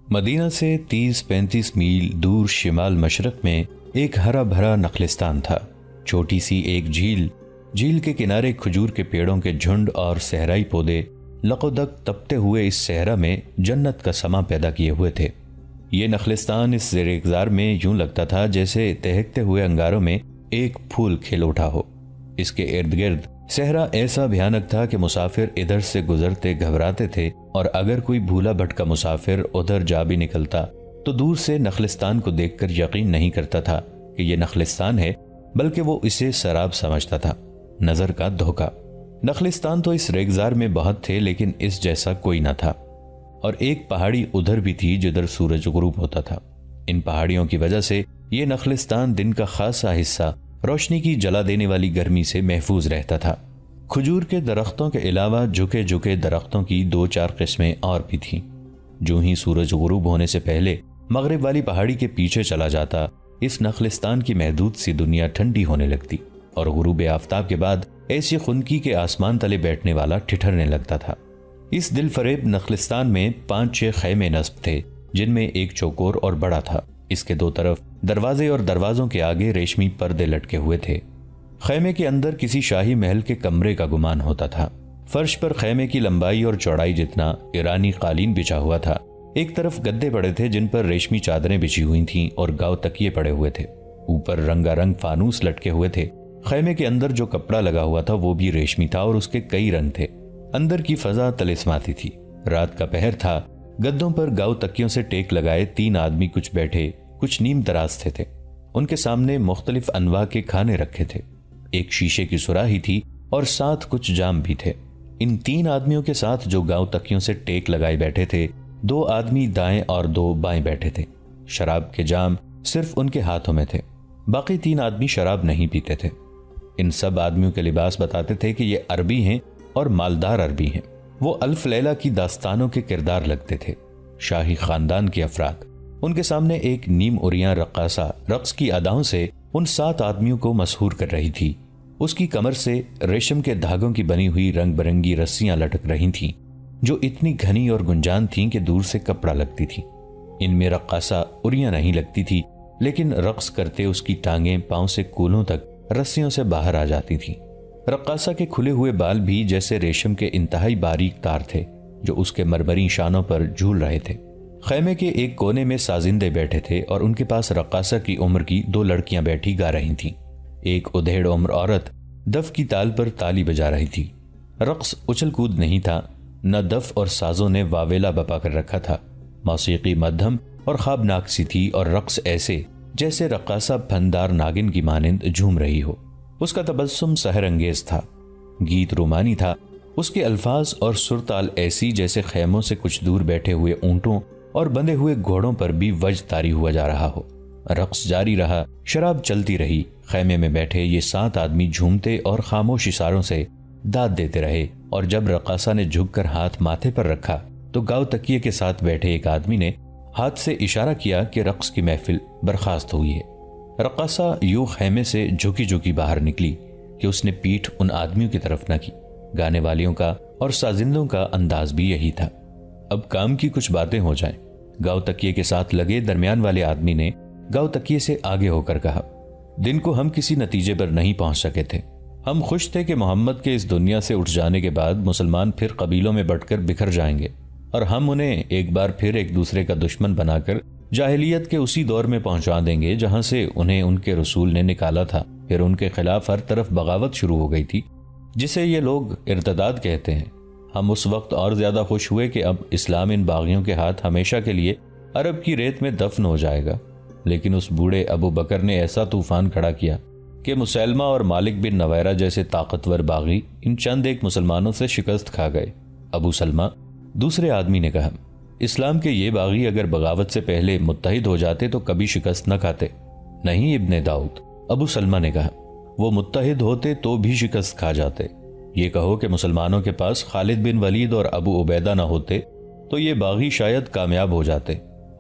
مدینہ سے 30-35 میل دور شمال مشرق میں ایک ہرا بھرا نخلستان تھا۔ چھوٹی سی ایک جھیل کے کنارے کھجور کے پیڑوں کے جھنڈ اور صحرائی پودے لقودک تپتے ہوئے اس صحرا میں جنت کا سما پیدا کیے ہوئے تھے۔ یہ نخلستان اس زیر اقتدار میں یوں لگتا تھا جیسے دہکتے ہوئے انگاروں میں ایک پھول کھل اٹھا ہو۔ اس کے ارد گرد صحرا ایسا بھیانک تھا کہ مسافر ادھر سے گزرتے گھبراتے تھے، اور اگر کوئی بھولا بھٹکا مسافر ادھر جا بھی نکلتا تو دور سے نخلستان کو دیکھ کر یقین نہیں کرتا تھا کہ یہ نخلستان ہے، بلکہ وہ اسے سراب سمجھتا تھا، نظر کا دھوکہ۔ نخلستان تو اس ریگزار میں بہت تھے، لیکن اس جیسا کوئی نہ تھا، اور ایک پہاڑی ادھر بھی تھی جدھر سورج غروب ہوتا تھا۔ ان پہاڑیوں کی وجہ سے یہ نخلستان دن کا خاصا حصہ روشنی کی جلا دینے والی گرمی سے محفوظ رہتا تھا۔ کھجور کے درختوں کے علاوہ جھکے جھکے درختوں کی 2-4 قسمیں اور بھی تھیں۔ جو ہی سورج غروب ہونے سے پہلے مغرب والی پہاڑی کے پیچھے چلا جاتا، اس نخلستان کی محدود سی دنیا ٹھنڈی ہونے لگتی، اور غروب آفتاب کے بعد ایسی خنکی کے آسمان تلے بیٹھنے والا ٹھٹھرنے لگتا تھا۔ اس دل فریب نخلستان میں 5-6 خیمے نصب تھے، جن میں ایک چوکور اور بڑا تھا۔ اس کے دو طرف دروازے اور دروازوں کے آگے ریشمی پردے لٹکے ہوئے تھے۔ خیمے کے اندر کسی شاہی محل کے کمرے کا گمان ہوتا تھا۔ فرش پر خیمے کی لمبائی اور چوڑائی جتنا ایرانی قالین بچھا ہوا تھا۔ ایک طرف گدے پڑے تھے جن پر ریشمی چادریں بچھی ہوئی تھیں اور گاؤ تکیے پڑے ہوئے تھے۔ اوپر رنگا رنگ فانوس لٹکے ہوئے تھے۔ خیمے کے اندر جو کپڑا لگا ہوا تھا وہ بھی ریشمی تھا، اور اس کے کئی رنگ تھے۔ اندر کی فضا طلسماتی تھی۔ رات کا پہر تھا۔ گدوں پر گاؤ تکیوں سے ٹیک لگائے 3 آدمی کچھ بیٹھے، کچھ نیم تراز تھے۔ ان کے سامنے مختلف انواع کے کھانے رکھے تھے۔ ایک شیشے کی سراہی تھی اور ساتھ کچھ جام بھی تھے۔ ان 3 آدمیوں کے ساتھ جو گاؤ تکیوں سے ٹیک لگائے بیٹھے تھے، 2 آدمی دائیں اور 2 بائیں بیٹھے تھے۔ شراب کے جام صرف ان کے ہاتھوں میں تھے۔ باقی 3 آدمی شراب نہیں پیتے تھے۔ ان سب آدمیوں کے لباس بتاتے تھے کہ یہ عربی ہیں اور مالدار عربی ہیں۔ وہ الف لیلہ کی داستانوں کے کردار لگتے تھے، شاہی خاندان کے افراد۔ ان کے سامنے ایک نیم عریاں رقاصہ رقص کی اداؤں سے ان 7 آدمیوں کو مسحور کر رہی تھی۔ اس کی کمر سے ریشم کے دھاگوں کی بنی ہوئی رنگ برنگی رسیاں لٹک رہی تھیں، جو اتنی گھنی اور گنجان تھیں کہ دور سے کپڑا لگتی تھی۔ ان میں رقاصہ عریاں نہیں لگتی تھی، لیکن رقص کرتے اس کی ٹانگیں پاؤں سے کولوں تک رسیوں سے باہر آ جاتی تھیں۔ رقاصہ کے کھلے ہوئے بال بھی جیسے ریشم کے انتہائی باریک تار تھے، جو اس کے مرمری شانوں پر جھول رہے تھے۔ خیمے کے ایک کونے میں سازندے بیٹھے تھے، اور ان کے پاس رقاصہ کی عمر کی 2 لڑکیاں بیٹھی گا رہی تھیں۔ ایک ادھیڑ عمر عورت دف کی تال پر تالی بجا رہی تھی۔ رقص اچھل کود نہیں تھا، نہ دف اور سازوں نے واویلا بپا کر رکھا تھا۔ موسیقی مدھم اور خوابناک سی تھی، اور رقص ایسے جیسے رقاصہ پھندار ناگن کی مانند جھوم رہی ہو۔ اس کا تبسم سحر انگیز تھا، گیت رومانی تھا۔ اس کے الفاظ اور سرتال ایسی جیسے خیموں سے کچھ دور بیٹھے ہوئے اونٹوں اور بندھے ہوئے گھوڑوں پر بھی وجد طاری ہوا جا رہا ہو۔ رقص جاری رہا، شراب چلتی رہی۔ خیمے میں بیٹھے یہ 7 آدمی جھومتے اور خاموش اشاروں سے داد دیتے رہے، اور جب رقاصہ نے جھک کر ہاتھ ماتھے پر رکھا تو گاؤ تکیے کے ساتھ بیٹھے ایک آدمی نے ہاتھ سے اشارہ کیا کہ رقص کی محفل برخاست ہوئی ہے۔ رقاصہ یوں خیمے سے جھکی جھکی باہر نکلی کہ اس نے پیٹھ ان آدمیوں کی طرف نہ کی۔ گانے والیوں کا اور سازندوں کا انداز بھی یہی تھا۔ اب کام کی کچھ باتیں ہو جائیں۔ گاؤ تکیے کے ساتھ لگے درمیان والے آدمی نے گاؤ تکیے سے آگے ہو کر کہا، دن کو ہم کسی نتیجے پر نہیں پہنچ سکے تھے۔ ہم خوش تھے کہ محمد کے اس دنیا سے اٹھ جانے کے بعد مسلمان پھر قبیلوں میں بٹ کر بکھر جائیں گے، اور ہم انہیں ایک بار پھر ایک دوسرے کا دشمن بنا کر جاہلیت کے اسی دور میں پہنچا دیں گے جہاں سے انہیں ان کے رسول نے نکالا تھا۔ پھر ان کے خلاف ہر طرف بغاوت شروع ہو گئی تھی، جسے یہ لوگ ارتداد کہتے ہیں۔ ہم اس وقت اور زیادہ خوش ہوئے کہ اب اسلام ان باغیوں کے ہاتھ ہمیشہ کے لیے عرب کی ریت میں دفن ہو جائے گا۔ لیکن اس بوڑھے ابو بکر نے ایسا طوفان کھڑا کیا کہ مسیلمہ اور مالک بن نویرہ جیسے طاقتور باغی ان چند ایک مسلمانوں سے شکست کھا گئے۔ ابو سلمہ، دوسرے آدمی نے کہا، اسلام کے یہ باغی اگر بغاوت سے پہلے متحد ہو جاتے تو کبھی شکست نہ کھاتے۔ نہیں ابن داؤد، ابو سلمہ نے کہا، وہ متحد ہوتے تو بھی شکست کھا جاتے۔ یہ کہو کہ مسلمانوں کے پاس خالد بن ولید اور ابو عبیدہ نہ ہوتے تو یہ باغی شاید کامیاب ہو جاتے۔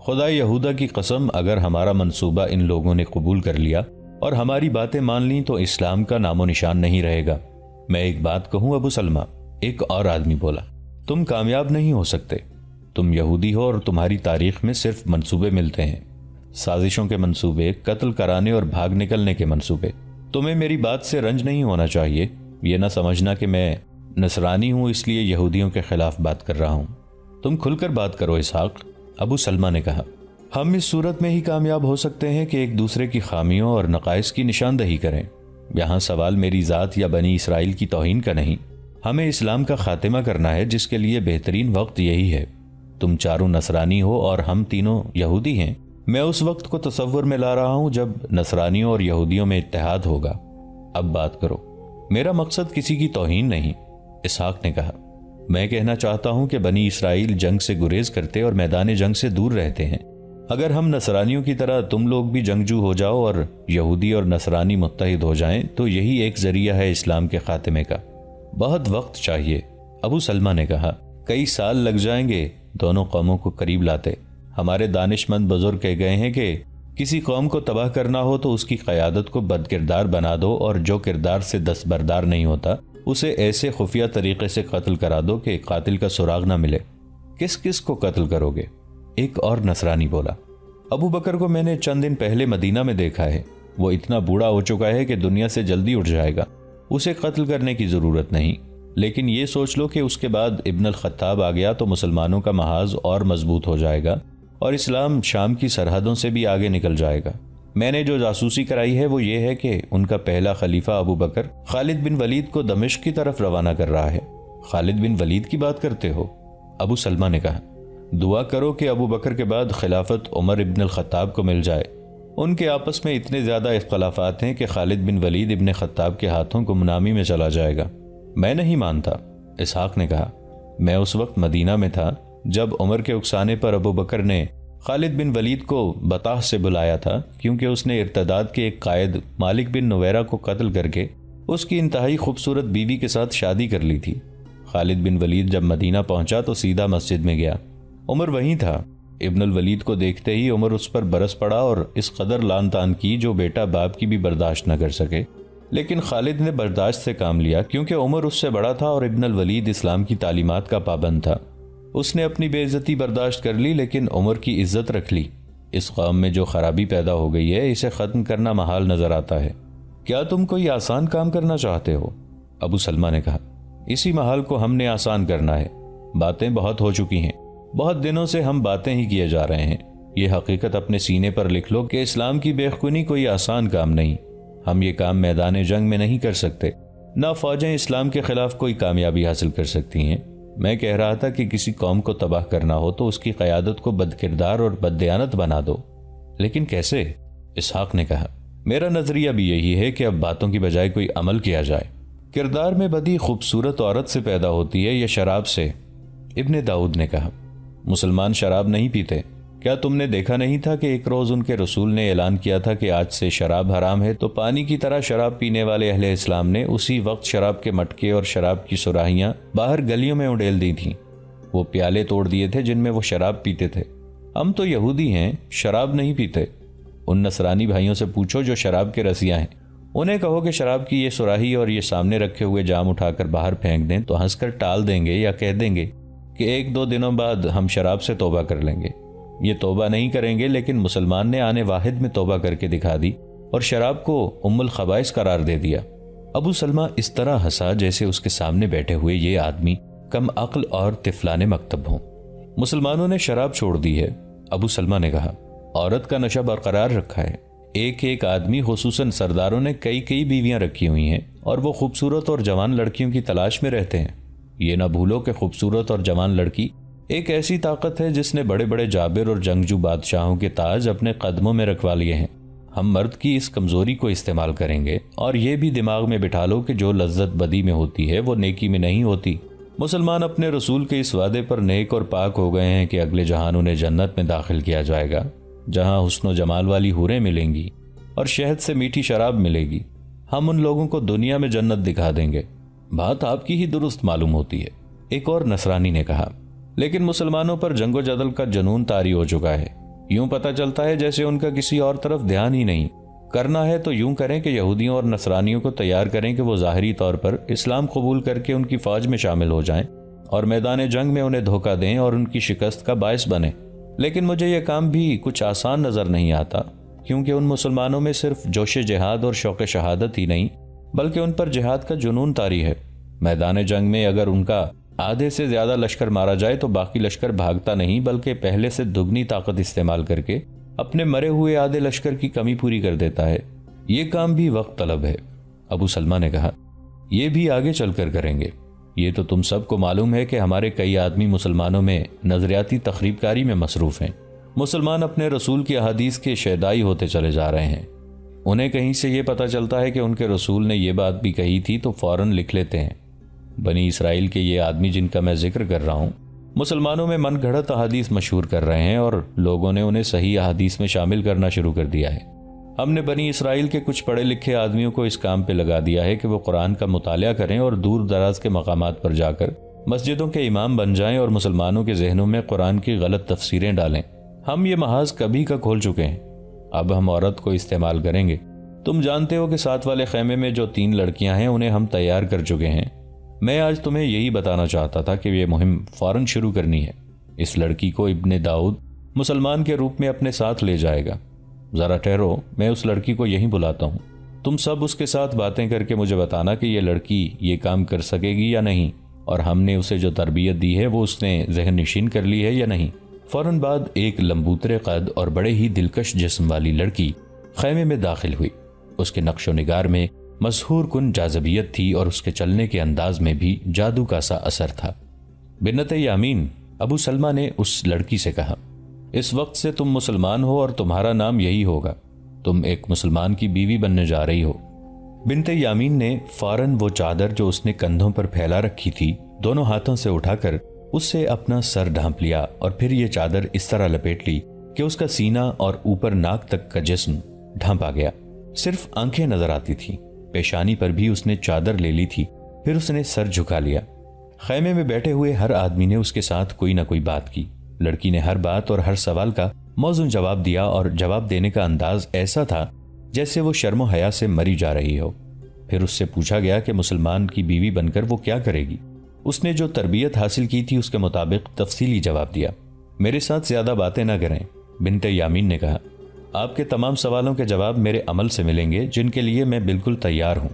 خدا یہودہ کی قسم، اگر ہمارا منصوبہ ان لوگوں نے قبول کر لیا اور ہماری باتیں مان لیں تو اسلام کا نام و نشان نہیں رہے گا۔ میں ایک بات کہوں ابو سلمہ، ایک اور آدمی بولا، تم کامیاب نہیں ہو سکتے۔ تم یہودی ہو اور تمہاری تاریخ میں صرف منصوبے ملتے ہیں، سازشوں کے منصوبے، قتل کرانے اور بھاگ نکلنے کے منصوبے۔ تمہیں میری بات سے رنج نہیں ہونا چاہیے، یہ نہ سمجھنا کہ میں نصرانی ہوں اس لیے یہودیوں کے خلاف بات کر رہا ہوں۔ تم کھل کر بات کرو اسحاق، ابو سلمہ نے کہا۔ ہم اس صورت میں ہی کامیاب ہو سکتے ہیں کہ ایک دوسرے کی خامیوں اور نقائص کی نشاندہی کریں۔ یہاں سوال میری ذات یا بنی اسرائیل کی توہین کا نہیں، ہمیں اسلام کا خاتمہ کرنا ہے، جس کے لیے بہترین وقت یہی ہے۔ تم چاروں نصرانی ہو اور ہم تینوں یہودی ہیں۔ میں اس وقت کو تصور میں لا رہا ہوں جب نصرانیوں اور یہودیوں میں اتحاد ہوگا۔ اب بات کرو۔ میرا مقصد کسی کی توہین نہیں، اسحاق نے کہا۔ میں کہنا چاہتا ہوں کہ بنی اسرائیل جنگ سے گریز کرتے اور میدان جنگ سے دور رہتے ہیں۔ اگر ہم نصرانیوں کی طرح تم لوگ بھی جنگجو ہو جاؤ اور یہودی اور نصرانی متحد ہو جائیں تو یہی ایک ذریعہ ہے اسلام کے خاتمے کا۔ بہت وقت چاہیے، ابو سلمہ نے کہا۔ کئی سال لگ جائیں گے دونوں قوموں کو قریب لاتے۔ ہمارے دانش مند بزرگ کہہ گئے ہیں کہ کسی قوم کو تباہ کرنا ہو تو اس کی قیادت کو بد کردار بنا دو، اور جو کردار سے دستبردار نہیں ہوتا اسے ایسے خفیہ طریقے سے قتل کرا دو کہ قاتل کا سراغ نہ ملے۔ کس کس کو قتل کرو گے؟ ایک اور نصرانی بولا۔ ابو بکر کو میں نے چند دن پہلے مدینہ میں دیکھا ہے، وہ اتنا بوڑھا ہو چکا ہے کہ دنیا سے جلدی اٹھ جائے گا، اسے قتل کرنے کی ضرورت نہیں، لیکن یہ سوچ لو کہ اس کے بعد ابن الخطاب آ گیا تو مسلمانوں کا محاذ اور مضبوط ہو جائے گا اور اسلام شام کی سرحدوں سے بھی آگے نکل جائے گا۔ میں نے جو جاسوسی کرائی ہے وہ یہ ہے کہ ان کا پہلا خلیفہ ابو بکر خالد بن ولید کو دمشق کی طرف روانہ کر رہا ہے۔ خالد بن ولید کی بات کرتے ہو؟ ابو سلمہ نے کہا۔ دعا کرو کہ ابو بکر کے بعد خلافت عمر ابن الخطاب کو مل جائے۔ ان کے آپس میں اتنے زیادہ اختلافات ہیں کہ خالد بن ولید ابن خطاب کے ہاتھوں گمنامی میں چلا جائے گا۔ میں نہیں مانتا، اسحاق نے کہا۔ میں اس وقت مدینہ میں تھا جب عمر کے اکسانے پر ابو بکر نے خالد بن ولید کو بطاح سے بلایا تھا، کیونکہ اس نے ارتداد کے ایک قائد مالک بن نویرہ کو قتل کر کے اس کی انتہائی خوبصورت بیوی کے ساتھ شادی کر لی تھی۔ خالد بن ولید جب مدینہ پہنچا تو سیدھا مسجد میں گیا، عمر وہیں تھا۔ ابن الولید کو دیکھتے ہی عمر اس پر برس پڑا اور اس قدر لان تان کی جو بیٹا باپ کی بھی برداشت نہ کر سکے، لیکن خالد نے برداشت سے کام لیا کیونکہ عمر اس سے بڑا تھا اور ابن الولید اسلام کی تعلیمات کا پابند تھا۔ اس نے اپنی بے عزتی برداشت کر لی لیکن عمر کی عزت رکھ لی۔ اس قوم میں جو خرابی پیدا ہو گئی ہے اسے ختم کرنا محال نظر آتا ہے۔ کیا تم کوئی آسان کام کرنا چاہتے ہو؟ ابو سلمہ نے کہا۔ اسی محال کو ہم نے آسان کرنا ہے۔ باتیں بہت ہو چکی ہیں، بہت دنوں سے ہم باتیں ہی کیے جا رہے ہیں۔ یہ حقیقت اپنے سینے پر لکھ لو کہ اسلام کی بے خونی کوئی آسان کام نہیں۔ ہم یہ کام میدان جنگ میں نہیں کر سکتے، نہ فوجیں اسلام کے خلاف کوئی کامیابی حاصل کر سکتی ہیں۔ میں کہہ رہا تھا کہ کسی قوم کو تباہ کرنا ہو تو اس کی قیادت کو بد کردار اور بد دیانت بنا دو۔ لیکن کیسے؟ اسحاق نے کہا۔ میرا نظریہ بھی یہی ہے کہ اب باتوں کی بجائے کوئی عمل کیا جائے۔ کردار میں بدی خوبصورت عورت سے پیدا ہوتی ہے یا شراب سے؟ ابن داؤد نے کہا۔ مسلمان شراب نہیں پیتے۔ کیا تم نے دیکھا نہیں تھا کہ ایک روز ان کے رسول نے اعلان کیا تھا کہ آج سے شراب حرام ہے، تو پانی کی طرح شراب پینے والے اہل اسلام نے اسی وقت شراب کے مٹکے اور شراب کی سراہیاں باہر گلیوں میں اڈیل دی تھیں۔ وہ پیالے توڑ دیے تھے جن میں وہ شراب پیتے تھے۔ ہم تو یہودی ہیں، شراب نہیں پیتے۔ ان نصرانی بھائیوں سے پوچھو جو شراب کے رسیاں ہیں، انہیں کہو کہ شراب کی یہ سراہی اور یہ سامنے رکھے ہوئے جام اٹھا کر باہر پھینک دیں تو ہنس کر ٹال دیں گے یا کہہ دیں گے کہ ایک دو دنوں بعد ہم شراب سے توبہ کر لیں گے۔ یہ توبہ نہیں کریں گے، لیکن مسلمان نے آنے واحد میں توبہ کر کے دکھا دی اور شراب کو ام الخبائث قرار دے دیا۔ ابو سلمہ اس طرح ہنسا جیسے اس کے سامنے بیٹھے ہوئے یہ آدمی کم عقل اور طفلان مکتب ہوں۔ مسلمانوں نے شراب چھوڑ دی ہے، ابو سلمہ نے کہا۔ عورت کا نشہ برقرار رکھا ہے۔ ایک آدمی خصوصاً سرداروں نے کئی بیویاں رکھی ہوئی ہیں اور وہ خوبصورت اور جوان لڑکیوں کی تلاش میں رہتے ہیں۔ یہ نہ بھولو کہ خوبصورت اور جوان لڑکی ایک ایسی طاقت ہے جس نے بڑے بڑے جابر اور جنگجو بادشاہوں کے تاج اپنے قدموں میں رکھوا لیے ہیں۔ ہم مرد کی اس کمزوری کو استعمال کریں گے، اور یہ بھی دماغ میں بٹھا لو کہ جو لذت بدی میں ہوتی ہے وہ نیکی میں نہیں ہوتی۔ مسلمان اپنے رسول کے اس وعدے پر نیک اور پاک ہو گئے ہیں کہ اگلے جہان انہیں جنت میں داخل کیا جائے گا، جہاں حسن و جمال والی حوریں ملیں گی اور شہد سے میٹھی شراب ملے گی۔ ہم ان لوگوں کو دنیا میں جنت دکھا دیں گے۔ بات آپ کی ہی درست معلوم ہوتی ہے، ایک اور نصرانی نے کہا۔ لیکن مسلمانوں پر جنگ و جدل کا جنون طاری ہو چکا ہے۔ یوں پتہ چلتا ہے جیسے ان کا کسی اور طرف دھیان ہی نہیں۔ کرنا ہے تو یوں کریں کہ یہودیوں اور نصرانیوں کو تیار کریں کہ وہ ظاہری طور پر اسلام قبول کر کے ان کی فوج میں شامل ہو جائیں، اور میدان جنگ میں انہیں دھوکہ دیں اور ان کی شکست کا باعث بنیں۔ لیکن مجھے یہ کام بھی کچھ آسان نظر نہیں آتا، کیونکہ ان مسلمانوں میں صرف جوش جہاد اور شوق شہادت ہی نہیں بلکہ ان پر جہاد کا جنون طاری ہے۔ میدان جنگ میں اگر ان کا آدھے سے زیادہ لشکر مارا جائے تو باقی لشکر بھاگتا نہیں بلکہ پہلے سے دگنی طاقت استعمال کر کے اپنے مرے ہوئے آدھے لشکر کی کمی پوری کر دیتا ہے۔ یہ کام بھی وقت طلب ہے۔ ابو سلمہ نے کہا، یہ بھی آگے چل کر کریں گے۔ یہ تو تم سب کو معلوم ہے کہ ہمارے کئی آدمی مسلمانوں میں نظریاتی تخریب کاری میں مصروف ہیں۔ مسلمان اپنے رسول کی احادیث کے شیدائی ہوتے چلے جا رہے ہیں۔ انہیں کہیں سے یہ پتہ چلتا ہے کہ ان کے رسول نے یہ بات بھی کہی تھی تو فوراً لکھ لیتے ہیں۔ بنی اسرائیل کے یہ آدمی جن کا میں ذکر کر رہا ہوں، مسلمانوں میں من گھڑت احادیث مشہور کر رہے ہیں اور لوگوں نے انہیں صحیح احادیث میں شامل کرنا شروع کر دیا ہے۔ ہم نے بنی اسرائیل کے کچھ پڑھے لکھے آدمیوں کو اس کام پہ لگا دیا ہے کہ وہ قرآن کا مطالعہ کریں اور دور دراز کے مقامات پر جا کر مسجدوں کے امام بن جائیں اور مسلمانوں کے ذہنوں میں قرآن کی غلط تفسیریں ڈالیں۔ ہم یہ محاذ کبھی کا کھول چکے ہیں، اب ہم عورت کو استعمال کریں گے۔ تم جانتے ہو کہ ساتھ والے خیمے میں جو 3 لڑکیاں ہیں انہیں ہم تیار کر چکے ہیں۔ میں آج تمہیں یہی بتانا چاہتا تھا کہ یہ مہم فوراً شروع کرنی ہے۔ اس لڑکی کو ابن داؤد مسلمان کے روپ میں اپنے ساتھ لے جائے گا۔ ذرا ٹھہرو، میں اس لڑکی کو یہیں بلاتا ہوں۔ تم سب اس کے ساتھ باتیں کر کے مجھے بتانا کہ یہ لڑکی یہ کام کر سکے گی یا نہیں، اور ہم نے اسے جو تربیت دی ہے وہ اس نے ذہن نشین کر لی ہے یا نہیں۔ فوراً بعد ایک لمبوترے قد اور بڑے ہی دلکش جسم والی لڑکی خیمے میں داخل ہوئی۔ اس کے نقش و نگار میں مسحور کن جاذبیت تھی اور اس کے چلنے کے انداز میں بھی جادو کا سا اثر تھا۔ بنت یامین، ابو سلمہ نے اس لڑکی سے کہا، اس وقت سے تم مسلمان ہو اور تمہارا نام یہی ہوگا۔ تم ایک مسلمان کی بیوی بننے جا رہی ہو۔ بنت یامین نے فوراً وہ چادر جو اس نے کندھوں پر پھیلا رکھی تھی دونوں ہاتھوں سے اٹھا کر اس سے اپنا سر ڈھانپ لیا اور پھر یہ چادر اس طرح لپیٹ لی کہ اس کا سینہ اور اوپر ناک تک کا جسم ڈھانپا گیا۔ صرف آنکھیں نظر آتی تھیں۔ پیشانی پر بھی اس نے چادر لے لی تھی۔ پھر اس نے سر جھکا لیا۔ خیمے میں بیٹھے ہوئے ہر آدمی نے اس کے ساتھ کوئی نہ کوئی بات کی۔ لڑکی نے ہر بات اور ہر سوال کا موزوں جواب دیا اور جواب دینے کا انداز ایسا تھا جیسے وہ شرم و حیا سے مری جا رہی ہو۔ پھر اس سے پوچھا گیا کہ مسلمان کی بیوی بن کر وہ کیا کرے گی۔ اس نے جو تربیت حاصل کی تھی اس کے مطابق تفصیلی جواب دیا۔ میرے ساتھ زیادہ باتیں نہ کریں، بنت یامین نے کہا۔ آپ کے تمام سوالوں کے جواب میرے عمل سے ملیں گے جن کے لیے میں بالکل تیار ہوں۔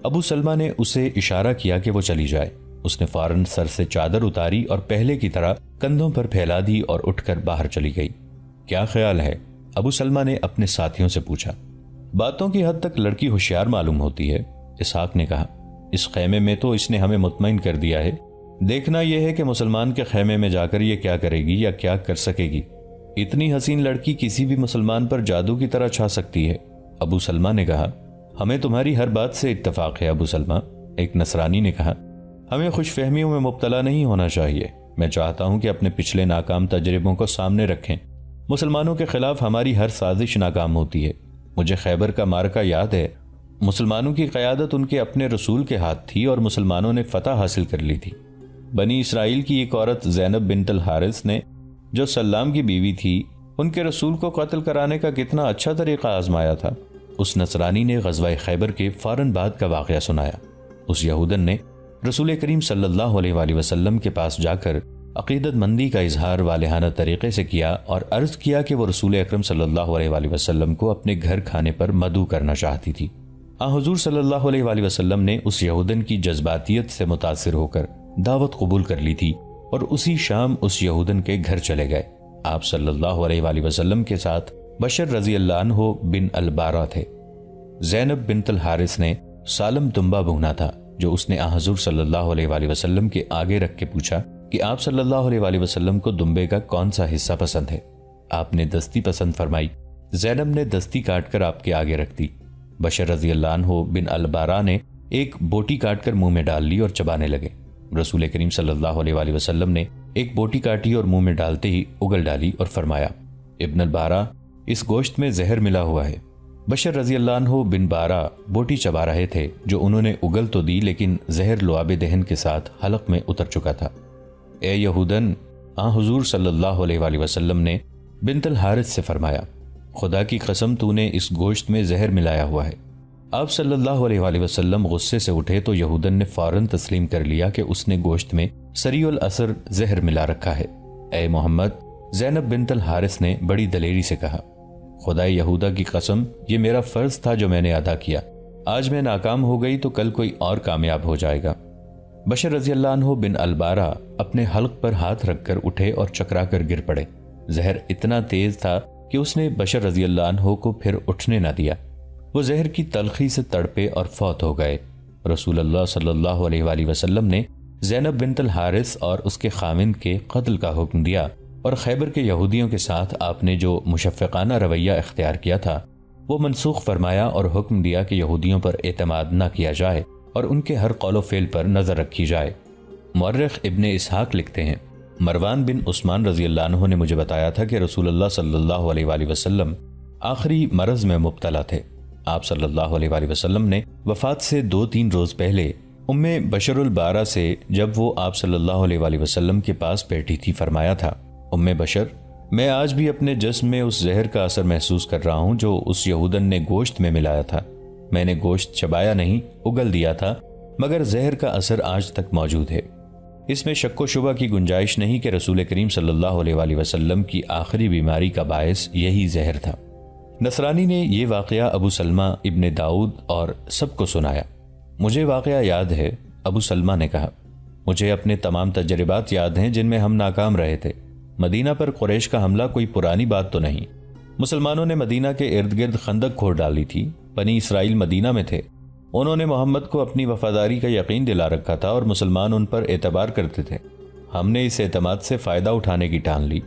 ابو سلمہ نے اسے اشارہ کیا کہ وہ چلی جائے۔ اس نے فوراً سر سے چادر اتاری اور پہلے کی طرح کندھوں پر پھیلا دی اور اٹھ کر باہر چلی گئی۔ کیا خیال ہے؟ ابو سلمہ نے اپنے ساتھیوں سے پوچھا۔ باتوں کی حد تک لڑکی ہوشیار معلوم ہوتی ہے، اسحاق نے کہا۔ اس خیمے میں تو اس نے ہمیں مطمئن کر دیا ہے، دیکھنا یہ ہے کہ مسلمان کے خیمے میں جا کر یہ کیا کرے گی یا کیا کر سکے گی۔ اتنی حسین لڑکی کسی بھی مسلمان پر جادو کی طرح چھا سکتی ہے، ابو سلمہ نے کہا۔ ہمیں تمہاری ہر بات سے اتفاق ہے ابو سلمہ، ایک نصرانی نے کہا۔ ہمیں خوش فہمیوں میں مبتلا نہیں ہونا چاہیے۔ میں چاہتا ہوں کہ اپنے پچھلے ناکام تجربوں کو سامنے رکھیں۔ مسلمانوں کے خلاف ہماری ہر سازش ناکام ہوتی ہے۔ مجھے خیبر کا معرکہ یاد ہے۔ مسلمانوں کی قیادت ان کے اپنے رسول کے ہاتھ تھی اور مسلمانوں نے فتح حاصل کر لی تھی۔ بنی اسرائیل کی ایک عورت زینب بنت الحارث نے، جو سلام کی بیوی تھی، ان کے رسول کو قتل کرانے کا کتنا اچھا طریقہ آزمایا تھا۔ اس نصرانی نے غزوہ خیبر کے فوراً بعد کا واقعہ سنایا۔ اس یہودن نے رسول کریم صلی اللہ علیہ وآلہ وسلم کے پاس جا کر عقیدت مندی کا اظہار والہانہ طریقے سے کیا اور عرض کیا کہ وہ رسول اکرم صلی اللہ علیہ وآلہ وسلم کو اپنے گھر کھانے پر مدعو کرنا چاہتی تھی۔ حضور صلی اللہ علیہ وآلہ وسلم نے اس یہودن کی جذباتیت سے متاثر ہو کر دعوت قبول کر لی تھی اور اسی شام اس یہودن کے گھر چلے گئے۔ آپ صلی اللہ علیہ وآلہ وسلم کے ساتھ بشر رضی اللہ عنہ بن البارہ تھے۔ زینب بنت الحارث نے سالم دمبا بھونا تھا جو اس نے حضور صلی اللہ علیہ وآلہ وسلم کے آگے رکھ کے پوچھا کہ آپ صلی اللہ علیہ وآلہ وسلم کو دمبے کا کون سا حصہ پسند ہے۔ آپ نے دستی پسند فرمائی۔ زینب نے دستی کاٹ کر آپ کے آگے رکھ دی۔ بشر رضی اللہ عنہ بن البارہ نے ایک بوٹی کاٹ کر منہ میں ڈال لی اور چبانے لگے۔ رسول کریم صلی اللہ علیہ وآلہ وسلم نے ایک بوٹی کاٹی اور منہ میں ڈالتے ہی اگل ڈالی اور فرمایا، ابن البارہ، اس گوشت میں زہر ملا ہوا ہے۔ بشر رضی اللہ عنہ بن بارہ بوٹی چبا رہے تھے جو انہوں نے اگل تو دی لیکن زہر لعاب دہن کے ساتھ حلق میں اتر چکا تھا۔ اے یہودن، حضور صلی اللہ علیہ وآلہ وسلم نے بنت الحارث سے فرمایا، خدا کی قسم تو نے اس گوشت میں زہر ملایا ہوا ہے۔ آپ صلی اللہ علیہ وآلہ وسلم غصے سے اٹھے تو یہودن نے فوراً تسلیم کر لیا کہ اس نے گوشت میں سریع الاثر زہر ملا رکھا ہے۔ اے محمد، زینب بنت الحارث نے بڑی دلیری سے کہا، خدائے یہودا کی قسم، یہ میرا فرض تھا جو میں نے ادا کیا۔ آج میں ناکام ہو گئی تو کل کوئی اور کامیاب ہو جائے گا۔ بشر رضی اللہ عنہ بن البارہ اپنے حلق پر ہاتھ رکھ کر اٹھے اور چکرا کر گر پڑے۔ زہر اتنا تیز تھا کہ اس نے بشر رضی اللہ عنہ کو پھر اٹھنے نہ دیا۔ وہ زہر کی تلخی سے تڑپے اور فوت ہو گئے۔ رسول اللہ صلی اللہ علیہ وآلہ وسلم نے زینب بنت الحارث اور اس کے خاوند کے قتل کا حکم دیا، اور خیبر کے یہودیوں کے ساتھ آپ نے جو مشفقانہ رویہ اختیار کیا تھا وہ منسوخ فرمایا، اور حکم دیا کہ یہودیوں پر اعتماد نہ کیا جائے اور ان کے ہر قول و فعل پر نظر رکھی جائے۔ مورخ ابن اسحاق لکھتے ہیں، مروان بن عثمان رضی اللہ عنہ نے مجھے بتایا تھا کہ رسول اللہ صلی اللہ علیہ وآلہ وسلم آخری مرض میں مبتلا تھے۔ آپ صلی اللہ علیہ وآلہ وسلم نے وفات سے 2-3 روز پہلے ام بشر البارہ سے، جب وہ آپ صلی اللہ علیہ وآلہ وسلم کے پاس بیٹھی تھی، فرمایا تھا، ام بشر، میں آج بھی اپنے جسم میں اس زہر کا اثر محسوس کر رہا ہوں جو اس یہودن نے گوشت میں ملایا تھا۔ میں نے گوشت چبایا نہیں، اگل دیا تھا، مگر زہر کا اثر آج تک موجود ہے۔ اس میں شک و شبہ کی گنجائش نہیں کہ رسول کریم صلی اللہ علیہ وآلہ وسلم کی آخری بیماری کا باعث یہی زہر تھا۔ نصرانی نے یہ واقعہ ابو سلمہ ابن داؤد اور سب کو سنایا۔ مجھے واقعہ یاد ہے، ابو سلمہ نے کہا، مجھے اپنے تمام تجربات یاد ہیں جن میں ہم ناکام رہے تھے۔ مدینہ پر قریش کا حملہ کوئی پرانی بات تو نہیں۔ مسلمانوں نے مدینہ کے ارد گرد خندق کھود ڈالی تھی۔ بنی اسرائیل مدینہ میں تھے، انہوں نے محمد کو اپنی وفاداری کا یقین دلا رکھا تھا اور مسلمان ان پر اعتبار کرتے تھے۔ ہم نے اس اعتماد سے فائدہ اٹھانے کی ٹھان لی۔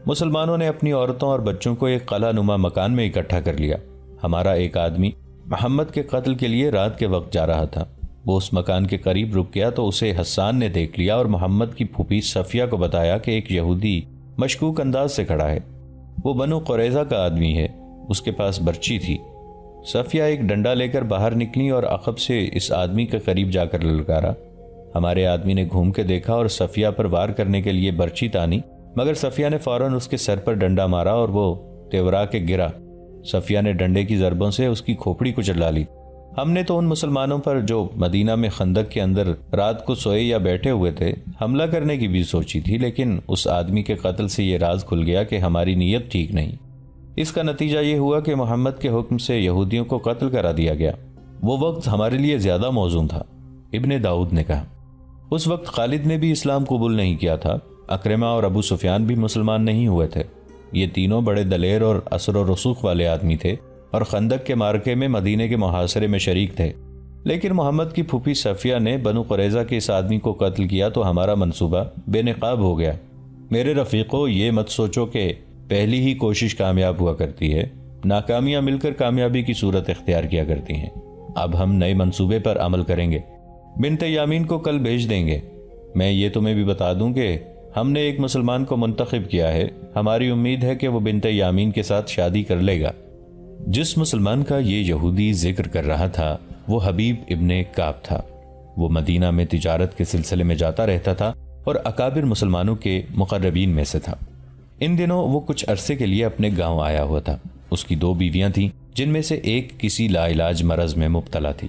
مسلمانوں نے اپنی عورتوں اور بچوں کو ایک قلعہ نما مکان میں اکٹھا کر لیا۔ ہمارا ایک آدمی محمد کے قتل کے لیے رات کے وقت جا رہا تھا۔ وہ اس مکان کے قریب رک گیا تو اسے حسان نے دیکھ لیا اور محمد کی پھوپھی صفیہ کو بتایا کہ ایک یہودی مشکوک انداز سے کھڑا ہے۔ وہ بنو قریظہ کا آدمی ہے، اس کے پاس برچی تھی۔ صفیہ ایک ڈنڈا لے کر باہر نکلی اور عقب سے اس آدمی کے قریب جا کر للکارا۔ ہمارے آدمی نے گھوم کے دیکھا اور صفیہ پر وار کرنے کے لیے برچی تانی، مگر صفیہ نے فوراً اس کے سر پر ڈنڈا مارا اور وہ تیورا کے گرا۔ صفیہ نے ڈنڈے کی ضربوں سے اس کی کھوپڑی کچل ڈالی۔ ہم نے تو ان مسلمانوں پر جو مدینہ میں خندق کے اندر رات کو سوئے یا بیٹھے ہوئے تھے حملہ کرنے کی بھی سوچی تھی، لیکن اس آدمی کے قتل سے یہ راز کھل گیا کہ ہماری نیت ٹھیک نہیں۔ اس کا نتیجہ یہ ہوا کہ محمد کے حکم سے یہودیوں کو قتل کرا دیا گیا۔ وہ وقت ہمارے لیے زیادہ موزوں تھا۔ ابن داؤد نے کہا، اس وقت خالد نے بھی اسلام قبول نہیں کیا تھا، اکرمہ اور ابو سفیان بھی مسلمان نہیں ہوئے تھے۔ یہ تینوں بڑے دلیر اور اثر و رسوخ والے آدمی تھے اور خندق کے معرکے میں مدینے کے محاصرے میں شریک تھے، لیکن محمد کی پھوپھی صفیہ نے بنو قریظہ کے اس آدمی کو قتل کیا تو ہمارا منصوبہ بے نقاب ہو گیا۔ میرے رفیقو، یہ مت سوچو کہ پہلی ہی کوشش کامیاب ہوا کرتی ہے، ناکامیاں مل کر کامیابی کی صورت اختیار کیا کرتی ہیں۔ اب ہم نئے منصوبے پر عمل کریں گے، بنت یامین کو کل بھیج دیں گے۔ میں یہ تمہیں بھی بتا دوں کہ ہم نے ایک مسلمان کو منتخب کیا ہے، ہماری امید ہے کہ وہ بنت یامین کے ساتھ شادی کر لے گا۔ جس مسلمان کا یہ یہودی ذکر کر رہا تھا وہ حبیب ابن کعب تھا۔ وہ مدینہ میں تجارت کے سلسلے میں جاتا رہتا تھا اور اکابر مسلمانوں کے مقربین میں سے تھا۔ ان دنوں وہ کچھ عرصے کے لیے اپنے گاؤں آیا ہوا تھا۔ اس کی 2 بیویاں تھیں جن میں سے ایک کسی لا علاج مرض میں مبتلا تھی۔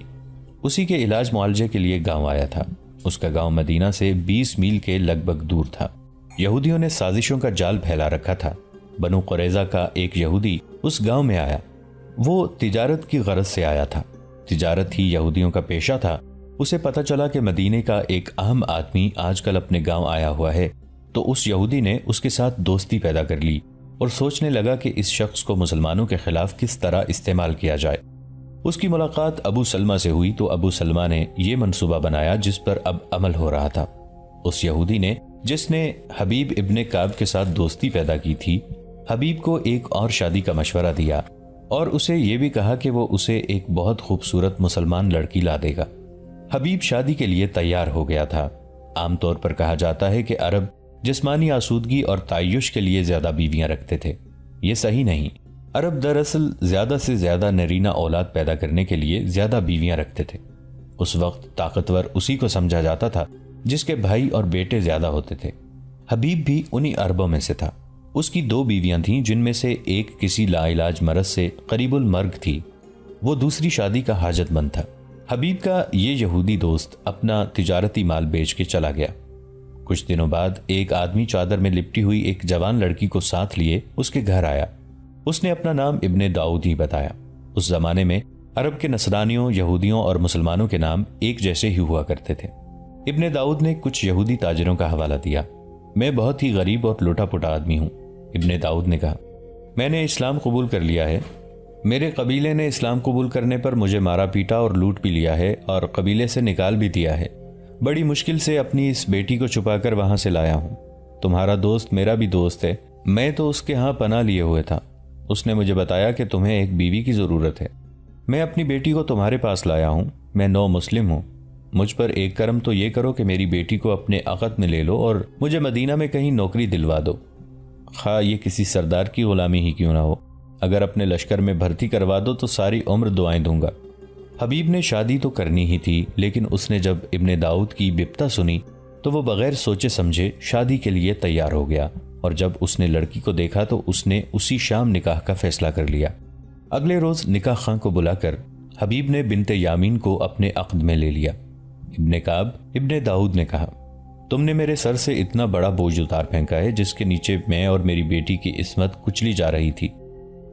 اسی کے علاج معالجے کے لیے گاؤں آیا تھا۔ اس کا گاؤں مدینہ سے 20 میل کے لگ بھگ دور تھا۔ یہودیوں نے سازشوں کا جال پھیلا رکھا تھا۔ بنو قریظہ کا ایک یہودی اس گاؤں میں آیا۔ وہ تجارت کی غرض سے آیا تھا۔ تجارت ہی یہودیوں کا پیشہ تھا۔ اسے پتہ چلا کہ مدینے کا ایک اہم آدمی آج کل اپنے گاؤں آیا ہوا ہے، تو اس یہودی نے اس کے ساتھ دوستی پیدا کر لی اور سوچنے لگا کہ اس شخص کو مسلمانوں کے خلاف کس طرح استعمال کیا جائے۔ اس کی ملاقات ابو سلمہ سے ہوئی تو ابو سلمہ نے یہ منصوبہ بنایا جس پر اب عمل ہو رہا تھا۔ اس یہودی نے، جس نے حبیب ابن کعب کے ساتھ دوستی پیدا کی تھی، حبیب کو ایک اور شادی کا مشورہ دیا اور اسے یہ بھی کہا کہ وہ اسے ایک بہت خوبصورت مسلمان لڑکی لا دے گا۔ حبیب شادی کے لیے تیار ہو گیا تھا۔ عام طور پر کہا جاتا ہے کہ عرب جسمانی آسودگی اور تعیش کے لیے زیادہ بیویاں رکھتے تھے۔ یہ صحیح نہیں۔ عرب دراصل زیادہ سے زیادہ نرینہ اولاد پیدا کرنے کے لیے زیادہ بیویاں رکھتے تھے۔ اس وقت طاقتور اسی کو سمجھا جاتا تھا جس کے بھائی اور بیٹے زیادہ ہوتے تھے۔ حبیب بھی انہی عربوں میں سے تھا۔ اس کی 2 بیویاں تھیں جن میں سے ایک کسی لا علاج مرض سے قریب المرگ تھی۔ وہ دوسری شادی کا حاجت مند تھا۔ حبیب کا یہ یہودی دوست اپنا تجارتی مال بیچ کے چلا گیا۔ کچھ دنوں بعد ایک آدمی چادر میں لپٹی ہوئی ایک جوان لڑکی کو ساتھ لیے اس کے گھر آیا۔ اس نے اپنا نام ابن داؤد ہی بتایا۔ اس زمانے میں عرب کے نصرانیوں، یہودیوں اور مسلمانوں کے نام ایک جیسے ہی ہوا کرتے تھے۔ ابن داؤد نے کچھ یہودی تاجروں کا حوالہ دیا۔ میں بہت ہی غریب اور لوٹا پٹا آدمی ہوں۔ ابن داؤد نے کہا، میں نے اسلام قبول کر لیا ہے۔ میرے قبیلے نے اسلام قبول کرنے پر مجھے مارا پیٹا اور لوٹ بھی لیا ہے اور قبیلے سے نکال بھی دیا ہے۔ بڑی مشکل سے اپنی اس بیٹی کو چھپا کر وہاں سے لایا ہوں۔ تمہارا دوست میرا بھی دوست ہے، میں تو اس کے ہاں پناہ لیے ہوئے تھا۔ اس نے مجھے بتایا کہ تمہیں ایک بیوی کی ضرورت ہے۔ میں اپنی بیٹی کو تمہارے پاس لایا ہوں۔ میں نو مسلم ہوں۔ مجھ پر ایک کرم تو یہ کرو کہ میری بیٹی کو اپنے عقد میں لے لو اور مجھے مدینہ میں کہیں نوکری دلوا دو، خواہ یہ کسی سردار کی غلامی ہی کیوں نہ ہو۔ اگر اپنے لشکر میں بھرتی کروا دو تو ساری عمر دعائیں دوں گا۔ حبیب نے شادی تو کرنی ہی تھی، لیکن اس نے جب ابن داؤد کی بپتا سنی تو وہ بغیر سوچے سمجھے شادی کے لیے تیار ہو گیا، اور جب اس نے لڑکی کو دیکھا تو اس نے اسی شام نکاح کا فیصلہ کر لیا۔ اگلے روز نکاح خاں کو بلا کر حبیب نے بنت یامین کو اپنے عقد میں لے لیا۔ ابن کعب ابن داؤد نے کہا، تم نے میرے سر سے اتنا بڑا بوجھ اتار پھینکا ہے جس کے نیچے میں اور میری بیٹی کی عصمت کچلی جا رہی تھی۔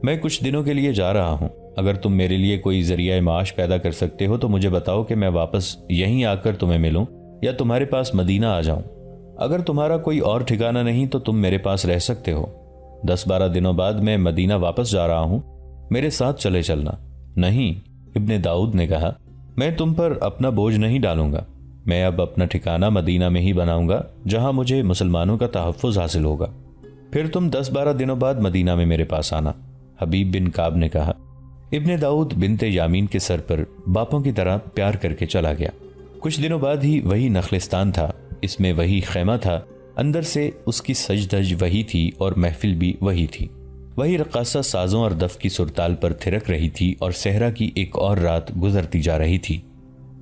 میں کچھ دنوں کے لیے جا رہا ہوں۔ اگر تم میرے لیے کوئی ذریعہ معاش پیدا کر سکتے ہو تو مجھے بتاؤ کہ میں واپس یہیں آ کر تمہیں ملوں یا تمہارے پاس مدینہ آ جاؤں۔ اگر تمہارا کوئی اور ٹھکانہ نہیں تو تم میرے پاس رہ سکتے ہو۔ 10-12 دنوں بعد میں مدینہ واپس جا رہا ہوں، میرے ساتھ چلے چلنا۔ نہیں، ابن داؤد نے کہا، میں تم پر اپنا بوجھ نہیں ڈالوں گا۔ میں اب اپنا ٹھکانہ مدینہ میں ہی بناؤں گا جہاں مجھے مسلمانوں کا تحفظ حاصل ہوگا۔ پھر تم 10-12 دنوں بعد مدینہ میں میرے پاس آنا۔ حبیب بن کعب نے کہا۔ ابن داؤد بنت یامین کے سر پر باپوں کی طرح پیار کر کے چلا گیا۔ کچھ دنوں بعد ہی وہی نخلستان تھا، اس میں وہی خیمہ تھا، اندر سے اس کی سج دھج وہی تھی اور محفل بھی وہی تھی۔ وہی رقاصہ سازوں اور دف کی سرتال پر تھرک رہی تھی اور صحرا کی ایک اور رات گزرتی جا رہی تھی۔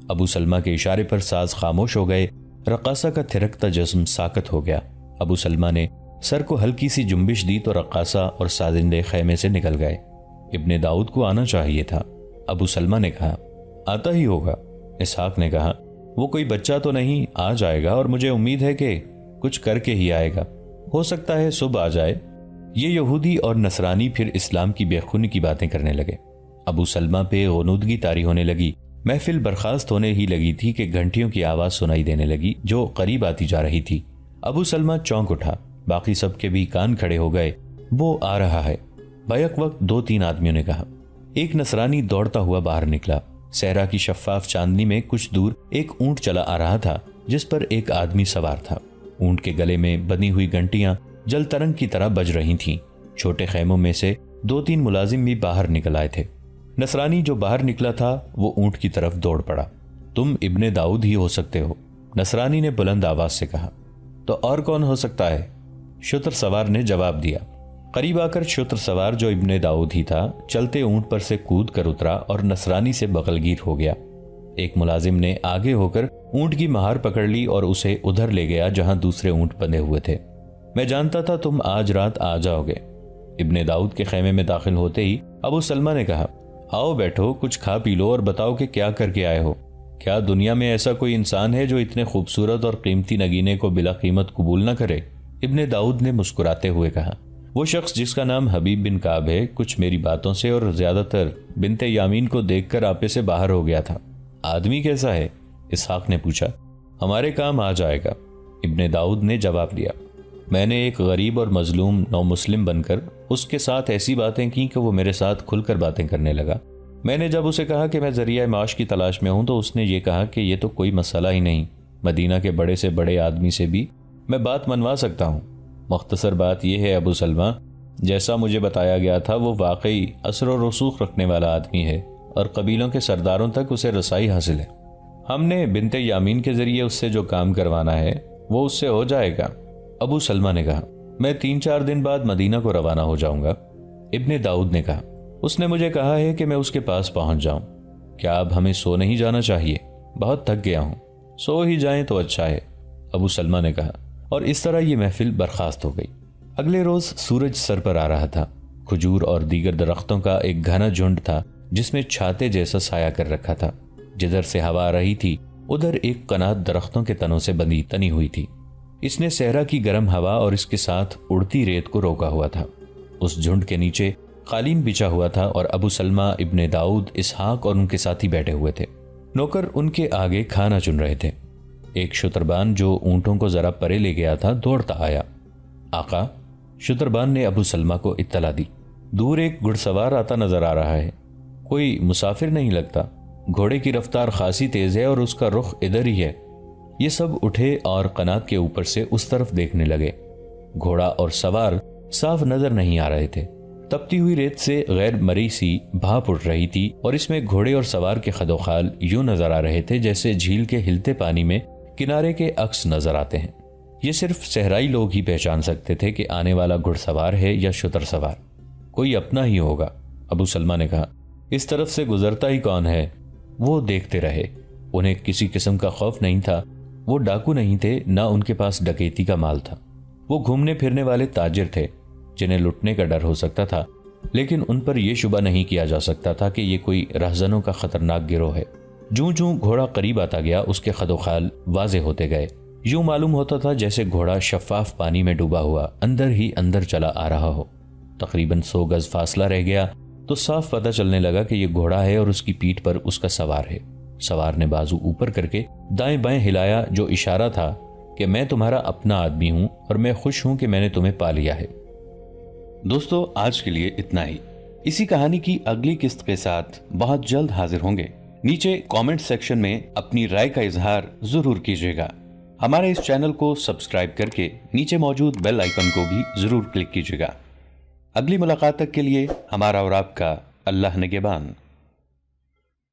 ابو سلمہ کے اشارے پر ساز خاموش ہو گئے، رقاصہ کا تھرکتا جسم ساکت ہو گیا۔ ابو سلمہ نے سر کو ہلکی سی جنبش دی تو رقاصہ اور سازندے خیمے سے نکل گئے۔ ابن داؤد کو آنا چاہیے تھا، ابو سلمہ نے کہا۔ آتا ہی ہوگا، اسحاق نے کہا۔ وہ کوئی بچہ تو نہیں، آ جائے گا اور مجھے امید ہے کہ کچھ کر کے ہی آئے گا۔ ہو سکتا ہے صبح آ جائے۔ یہ یہودی اور نصرانی پھر اسلام کی بے خونی کی باتیں کرنے لگے۔ ابو سلمہ پہ غنودگی طاری ہونے لگی۔ محفل برخاست ہونے ہی لگی تھی کہ گھنٹیوں کی آواز سنائی دینے لگی جو قریب آتی جا رہی تھی۔ ابو سلمہ چونک اٹھا، باقی سب کے بھی کان کھڑے ہو گئے۔ وہ آ رہا ہے، بیک وقت 2-3 آدمیوں نے کہا۔ ایک نصرانی دوڑتا ہوا باہر نکلا۔ صحرا کی شفاف چاندنی میں کچھ دور ایک اونٹ چلا آ رہا تھا جس پر ایک آدمی سوار تھا۔ اونٹ کے گلے میں بندھی ہوئی گھنٹیاں جل ترنگ کی طرح بج رہی تھیں۔ چھوٹے خیموں میں سے 2-3 ملازم بھی باہر نکل آئے تھے۔ نصرانی جو باہر نکلا تھا وہ اونٹ کی طرف دوڑ پڑا۔ تم ابن داؤد ہی ہو سکتے ہو، نصرانی نے بلند آواز سے کہا۔ تو اور کون ہو سکتا ہے؟ شتر سوار نے جواب دیا۔ قریب آ کر شتر سوار جو ابن داؤد ہی تھا چلتے اونٹ پر سے کود کر اترا اور نصرانی سے بغلگیر ہو گیا۔ ایک ملازم نے آگے ہو کر اونٹ کی مہار پکڑ لی اور اسے ادھر لے گیا جہاں دوسرے اونٹ بندھے ہوئے تھے۔ میں جانتا تھا تم آج رات آ جاؤ گے۔ ابن داؤد کے خیمے میں داخل ہوتے ہی ابو سلمہ نے کہا، آؤ بیٹھو، کچھ کھا پی لو اور بتاؤ کہ کیا کر کے آئے ہو۔ کیا دنیا میں ایسا کوئی انسان ہے جو اتنے خوبصورت اور قیمتی نگینے کو بلا قیمت قبول نہ کرے؟ ابن داؤد نے مسکراتے ہوئے کہا، وہ شخص جس کا نام حبیب بن کعب ہے کچھ میری باتوں سے اور زیادہ تر بنت یامین کو دیکھ کر آپے سے باہر ہو گیا تھا۔ آدمی کیسا ہے؟ اسحاق نے پوچھا۔ ہمارے کام آ جائے گا، ابن داؤد نے جواب دیا۔ میں نے ایک غریب اور مظلوم نو مسلم بن کر اس کے ساتھ ایسی باتیں کی کہ وہ میرے ساتھ کھل کر باتیں کرنے لگا۔ میں نے جب اسے کہا کہ میں ذریعہ معاش کی تلاش میں ہوں تو اس نے یہ کہا کہ یہ تو کوئی مسئلہ ہی نہیں، مدینہ کے بڑے سے بڑے آدمی سے بھی میں بات منوا سکتا ہوں۔ مختصر بات یہ ہے ابو سلمہ، جیسا مجھے بتایا گیا تھا وہ واقعی اثر و رسوخ رکھنے والا آدمی ہے اور قبیلوں کے سرداروں تک اسے رسائی حاصل ہے۔ ہم نے بنت یامین کے ذریعے اس سے جو کام کروانا ہے وہ اس سے ہو جائے گا۔ ابو سلمہ نے کہا، میں 3-4 دن بعد مدینہ کو روانہ ہو جاؤں گا۔ ابن داؤد نے کہا، اس نے مجھے کہا ہے کہ میں اس کے پاس پہنچ جاؤں۔ کیا اب ہمیں سو نہیں جانا چاہیے؟ بہت تھک گیا ہوں۔ سو ہی جائیں تو اچھا ہے، ابو سلمہ نے کہا، اور اس طرح یہ محفل برخاست ہو گئی۔ اگلے روز سورج سر پر آ رہا تھا۔ کھجور اور دیگر درختوں کا ایک گھنا جھنڈ تھا جس میں چھاتے جیسا سایہ کر رکھا تھا۔ جدھر سے ہوا آ رہی تھی ادھر ایک قنات درختوں کے تنوں سے بندھی تنی ہوئی تھی۔ اس نے صحرا کی گرم ہوا اور اس کے ساتھ اڑتی ریت کو روکا ہوا تھا۔ اس جھنڈ کے نیچے قالین بچھا ہوا تھا اور ابو سلمہ ابن داؤد، اسحاق اور ان کے ساتھی بیٹھے ہوئے تھے۔ نوکر ان کے آگے کھانا چن رہے تھے۔ ایک شتربان جو اونٹوں کو ذرا پرے لے گیا تھا دوڑتا آیا۔ آقا، شتربان نے ابو سلمہ کو اطلاع دی، دور ایک گھڑ سوار آتا نظر آ رہا ہے، کوئی مسافر نہیں لگتا، گھوڑے کی رفتار خاصی تیز ہے اور اس کا رخ ادھر ہی ہے۔ یہ سب اٹھے اور قنات کے اوپر سے اس طرف دیکھنے لگے۔ گھوڑا اور سوار صاف نظر نہیں آ رہے تھے۔ تپتی ہوئی ریت سے غیر مری سی بھاپ اٹھ رہی تھی اور اس میں گھوڑے اور سوار کے خدوخال یوں نظر آ رہے تھے جیسے جھیل کے ہلتے پانی میں کنارے کے عکس نظر آتے ہیں۔ یہ صرف صحرائی لوگ ہی پہچان سکتے تھے کہ آنے والا گھڑ سوار ہے یا شتر سوار، کوئی اپنا ہی ہوگا۔ ابو سلمہ نے کہا، اس طرف سے گزرتا ہی کون ہے؟ وہ دیکھتے رہے۔ انہیں کسی قسم کا خوف نہیں تھا، وہ ڈاکو نہیں تھے، نہ ان کے پاس ڈکیتی کا مال تھا۔ وہ گھومنے پھرنے والے تاجر تھے جنہیں لٹنے کا ڈر ہو سکتا تھا، لیکن ان پر یہ شبہ نہیں کیا جا سکتا تھا کہ یہ کوئی رہزنوں کا خطرناک گروہ ہے۔ جوں جوں گھوڑا قریب آتا گیا اس کے خدوخال واضح ہوتے گئے۔ یوں معلوم ہوتا تھا جیسے گھوڑا شفاف پانی میں ڈوبا ہوا اندر ہی اندر چلا آ رہا ہو۔ تقریباً 100 گز فاصلہ رہ گیا تو صاف پتہ چلنے لگا کہ یہ گھوڑا ہے اور اس کی پیٹھ پر اس کا سوار ہے۔ سوار نے بازو اوپر کر کے دائیں بائیں ہلایا، جو اشارہ تھا کہ میں تمہارا اپنا آدمی ہوں اور میں خوش ہوں کہ میں نے تمہیں پا لیا ہے۔ دوستو، آج کے لیے اتنا ہی۔ اسی کہانی کی اگلی قسط کے ساتھ بہت جلد حاضر ہوں گے۔ نیچے کامنٹ سیکشن میں اپنی رائے کا اظہار ضرور کیجیے گا۔ ہمارے اس چینل کو سبسکرائب کر کے نیچے موجود بیل آئیکن کو بھی ضرور کلک کیجیے گا۔ اگلی ملاقات تک کے لیے ہمارا اور آپ کا اللہ نگہبان۔